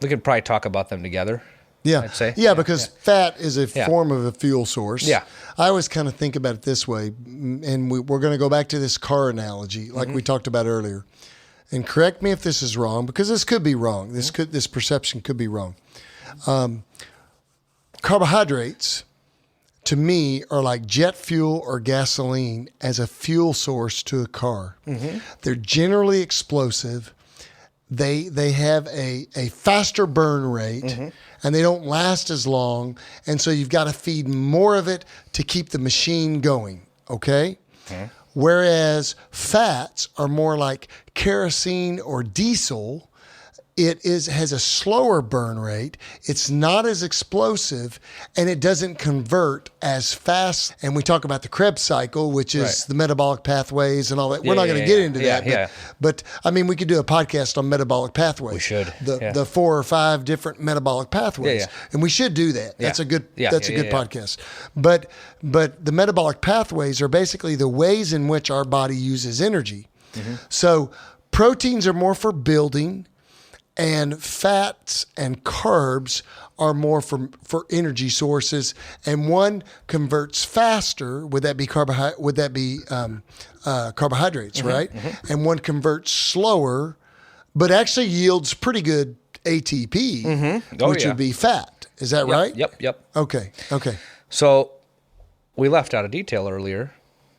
We could probably talk about them together. Yeah. I'd say. Yeah, because fat is a form of a fuel source. Yeah. I always kind of think about it this way, and we're going to go back to this car analogy like we talked about earlier. And correct me if this is wrong, because this could be wrong. This perception could be wrong. Carbohydrates, to me, are like jet fuel or gasoline as a fuel source to a car. Mm-hmm. They're generally explosive. They have a faster burn rate, and they don't last as long. And so you've got to feed more of it to keep the machine going, okay? Whereas fats are more like kerosene or diesel. It has a slower burn rate. It's not as explosive, and it doesn't convert as fast. And we talk about the Krebs cycle, which is the metabolic pathways and all that. We're not going to get into that. But I mean, we could do a podcast on metabolic pathways. We should. The 4 or 5 different metabolic pathways. And we should do that. That's a good podcast. But the metabolic pathways are basically the ways in which our body uses energy. So proteins are more for building, and fats and carbs are more for energy sources, and one converts faster. Would that be carbohydrates, right? And one converts slower, but actually yields pretty good ATP, which would be fat. Is that right? Yep. Okay. So we left out a detail earlier.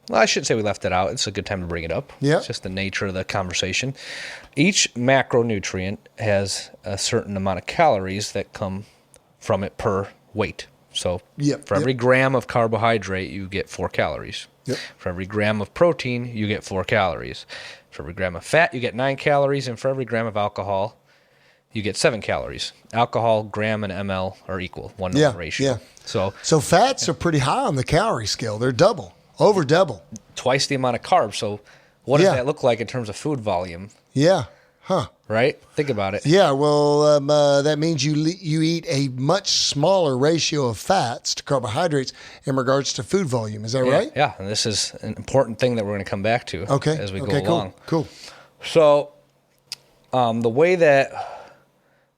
Well, I shouldn't say we left it out. It's a good time to bring it up. Yeah. It's just the nature of the conversation. Each macronutrient has a certain amount of calories that come from it per weight. So for every gram of carbohydrate, you get 4 calories. For every gram of protein, you get 4 calories. For every gram of fat, you get 9 calories. And for every gram of alcohol, you get 7 calories. Alcohol, gram, and ml are equal, 1-to-1 ratio. So fats are pretty high on the calorie scale. They're over double. Twice the amount of carbs. So what does that look like in terms of food volume? Yeah. Right? Think about it. Yeah, well, that means you eat a much smaller ratio of fats to carbohydrates in regards to food volume. Is that right? Yeah, and this is an important thing that we're going to come back to as we go along. Cool. So the way that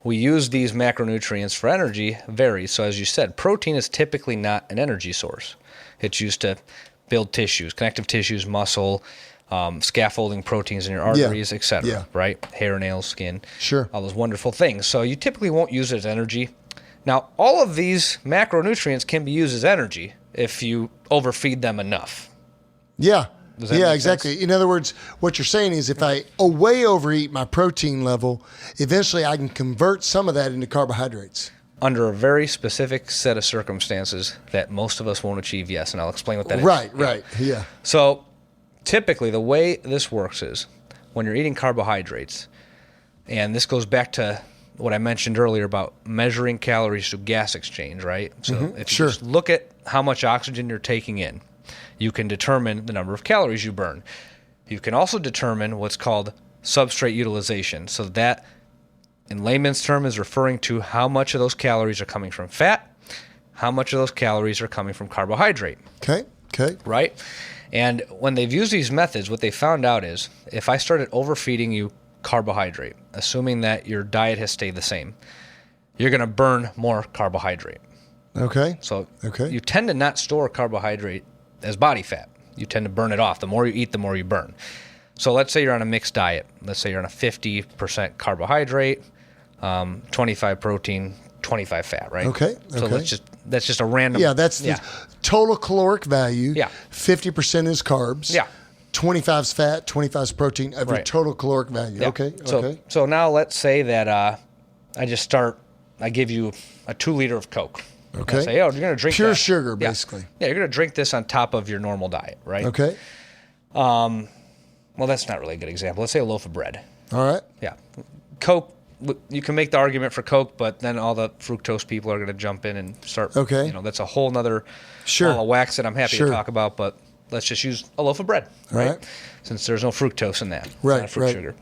we use these macronutrients for energy varies. So as you said, protein is typically not an energy source. It's used to build tissues, connective tissues, muscle, scaffolding proteins in your arteries, etc. Right? Hair, nails, skin. Sure. All those wonderful things. So you typically won't use it as energy. Now, all of these macronutrients can be used as energy if you overfeed them enough. Yeah. Does that make exactly. sense? In other words, what you're saying is if I way overeat my protein level, eventually I can convert some of that into carbohydrates. Under a very specific set of circumstances that most of us won't achieve, yes, and I'll explain what that is. Right, yeah. So typically the way this works is when you're eating carbohydrates, and this goes back to what I mentioned earlier about measuring calories through gas exchange, right? So if you just look at how much oxygen you're taking in, you can determine the number of calories you burn. You can also determine what's called substrate utilization. So that, in layman's term, is referring to how much of those calories are coming from fat, how much of those calories are coming from carbohydrate. Okay. Right? And when they've used these methods, what they found out is if I started overfeeding you carbohydrate, assuming that your diet has stayed the same, you're going to burn more carbohydrate. Okay. So you tend to not store carbohydrate as body fat. You tend to burn it off. The more you eat, the more you burn. So let's say you're on a mixed diet. Let's say you're on a 50% carbohydrate, 25 protein, 25 fat, right? Okay. So that's just a random. Yeah, that's the total caloric value. Yeah. 50% is carbs. Yeah. 25 is fat, 25 is protein of your total caloric value. Yeah. Okay. So now let's say that I give you a 2 liter of Coke. Okay. I say, you're going to drink pure that. sugar, basically. Yeah, you're going to drink this on top of your normal diet, right? Okay. Well, that's not really a good example. Let's say a loaf of bread. All right. Yeah. Coke, you can make the argument for Coke, but then all the fructose people are going to jump in and start. Okay. That's a whole nother ball of wax that I'm happy to talk about, but let's just use a loaf of bread, right? Since there's no fructose in that. It's not fruit sugar.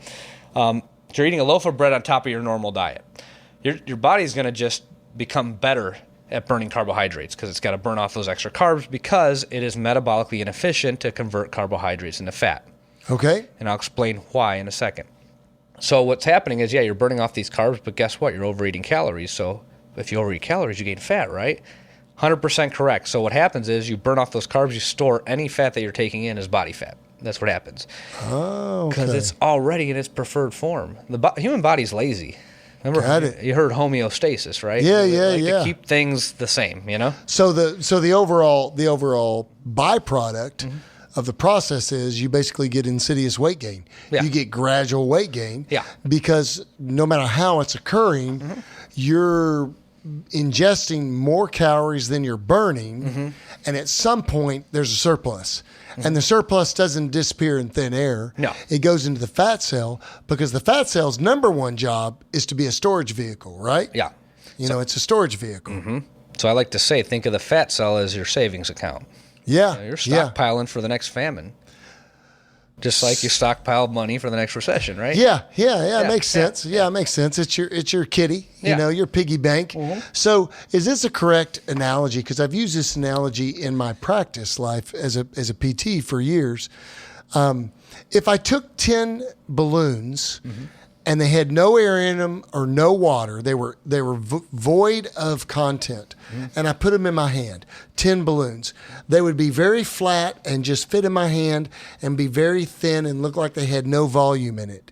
So you're eating a loaf of bread on top of your normal diet. Your body's going to just become better at burning carbohydrates because it's got to burn off those extra carbs because it is metabolically inefficient to convert carbohydrates into fat. Okay. And I'll explain why in a second. So what's happening is, you're burning off these carbs, but guess what? You're overeating calories. So if you overeat calories, you gain fat, right? 100% correct. So what happens is you burn off those carbs, you store any fat that you're taking in as body fat. That's what happens. Oh, okay. Because it's already in its preferred form. The human body's lazy. Remember, you heard homeostasis, right? Yeah, to keep things the same, So the overall byproduct of the process is you basically get insidious weight gain. Yeah. You get gradual weight gain. Yeah. Because no matter how it's occurring, you're ingesting more calories than you're burning, and at some point there's a surplus. And the surplus doesn't disappear in thin air. No. It goes into the fat cell because the fat cell's number one job is to be a storage vehicle, right? Yeah. It's a storage vehicle. So I like to say, think of the fat cell as your savings account. Yeah. You're stockpiling for the next famine. Just like you stockpile money for the next recession, right? Yeah. It makes sense. Yeah, it makes sense. It's your kitty, your piggy bank. So is this a correct analogy? Because I've used this analogy in my practice life as a PT for years. If I took 10 balloons and they had no air in them or no water, they were void of content, and I put them in my hand, 10 balloons, they would be very flat and just fit in my hand and be very thin and look like they had no volume in it.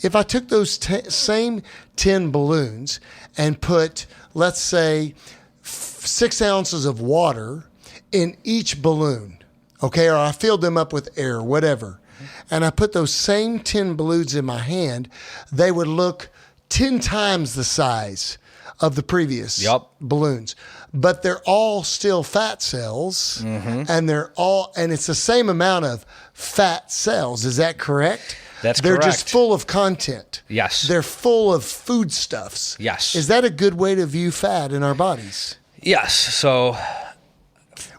If I took those same 10 balloons and put, let's say, 6 ounces of water in each balloon, okay, or I filled them up with air, whatever, and I put those same 10 balloons in my hand, they would look 10 times the size of the previous balloons. But they're all still fat cells, and and it's the same amount of fat cells. Is that correct? That's They're correct. just full of content. Yes. They're full of foodstuffs. Yes. Is that a good way to view fat in our bodies? Yes. So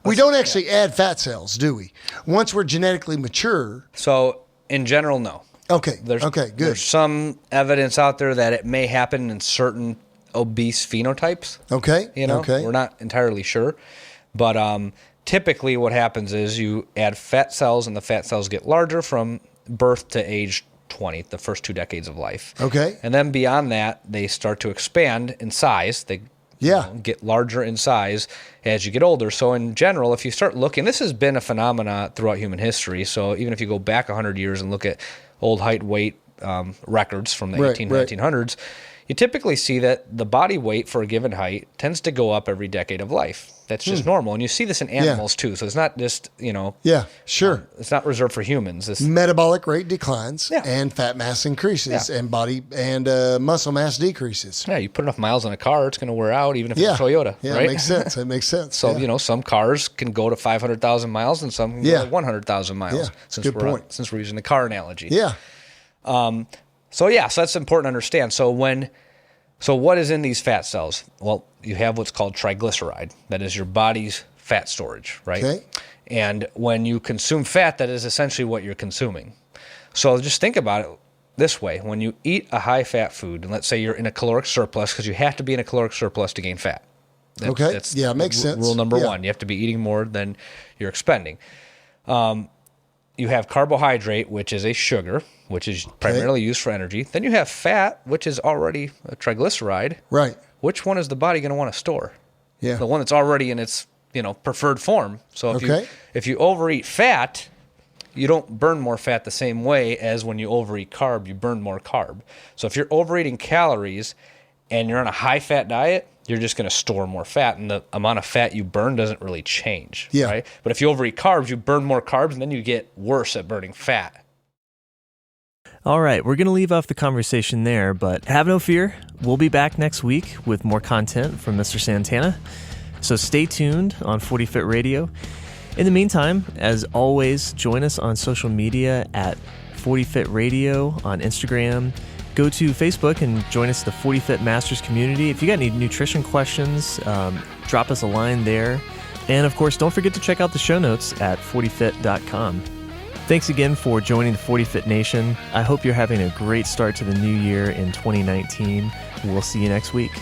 we don't actually add fat cells, do we? Once we're genetically mature. So in general, no. Okay. Good. There's some evidence out there that it may happen in certain obese phenotypes. Okay. We're not entirely sure, but typically what happens is you add fat cells, and the fat cells get larger from birth to age 20, the first 2 decades of life. Okay. And then beyond that, they start to expand in size. They get larger in size as you get older. So in general, if you start looking, this has been a phenomena throughout human history. So even if you go back 100 years and look at old height weight records from the 1900s, you typically see that the body weight for a given height tends to go up every decade of life. That's just normal. And you see this in animals too. So it's not just, Yeah, sure. It's not reserved for humans. This metabolic rate declines and fat mass increases and body and muscle mass decreases. Yeah, you put enough miles on a car, it's going to wear out, even if it's a Toyota. Yeah, right? It makes sense. It makes sense. So, some cars can go to 500,000 miles and some can go to 100,000 miles. Yeah, Since we're using the car analogy. Yeah. So that's important to understand. So what is in these fat cells? Well, you have what's called triglyceride. That is your body's fat storage, right? Okay. And when you consume fat, that is essentially what you're consuming. So just think about it this way. When you eat a high-fat food, and let's say you're in a caloric surplus, because you have to be in a caloric surplus to gain fat. Okay. That's Makes sense. Rule number one. You have to be eating more than you're expending. You have carbohydrate, which is a sugar, which is primarily used for energy. Then you have fat, which is already a triglyceride. Right. Which one is the body going to want to store? Yeah. The one that's already in its, preferred form. So if you overeat fat, you don't burn more fat the same way as when you overeat carb, you burn more carb. So if you're overeating calories and you're on a high-fat diet, you're just going to store more fat, and the amount of fat you burn doesn't really change. Yeah. Right? But if you overeat carbs, you burn more carbs, and then you get worse at burning fat. All right, we're going to leave off the conversation there, but have no fear. We'll be back next week with more content from Mr. Santana. So stay tuned on 40 Fit Radio. In the meantime, as always, join us on social media at 40 Fit Radio on Instagram. Go to Facebook and join us, the 40 Fit Masters community. If you got any nutrition questions, drop us a line there. And of course, don't forget to check out the show notes at 40fit.com. Thanks again for joining the 40 Fit Nation. I hope you're having a great start to the new year in 2019. We'll see you next week.